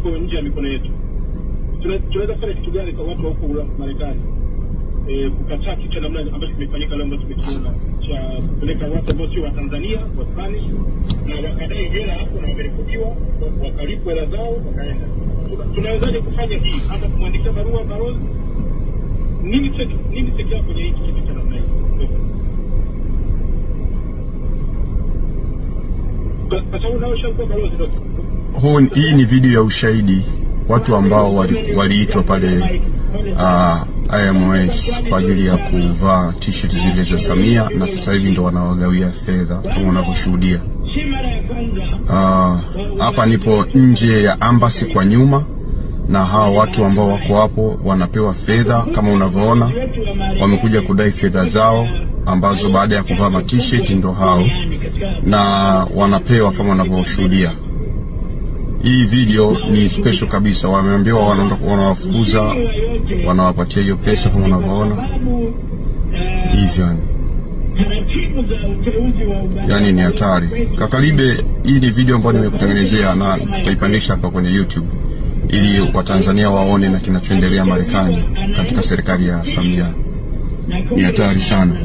iko nje ya mikono yetu. Tunaweza kufanya kitu gani kwa watu wa huko Marekani? Kukataa kitu namna ambacho kimefanyika leo ambacho tumekiona cha kupeleka watu ambao sio wa Tanzania, wa Spanish, na wakadai hela hapo na wameripotiwa, wakalipwa hela zao wakaenda. Tunawezaje kufanya hii? Hata kumwandikia barua balozi? Nini sekea kwenye hiki kitu cha namna hii? Kwa sababu nao shakuwa balozi ndio. Hii ni video ya ushahidi, watu ambao waliitwa pale IMS kwa ajili ya kuvaa t-shirt zile za Samia, na sasa hivi ndo wanawagawia fedha kama unavyoshuhudia. Hapa nipo nje ya embassy kwa nyuma, na hawa watu ambao wako hapo wanapewa fedha kama unavyoona. Wamekuja kudai fedha zao ambazo baada ya kuvaa t-shirt ndo hao, na wanapewa kama unavyoshuhudia. Hii video ni special kabisa. Wameambiwa wanawafukuza, wanawapatia hiyo pesa kama unavyoona. Hivyo yani ni hatari. Kakalibe, hii ni video ambayo nimekutengenezea na tutaipandisha hapa kwenye YouTube ili Watanzania waone na kinachoendelea Marekani katika serikali ya Samia. Ni hatari sana.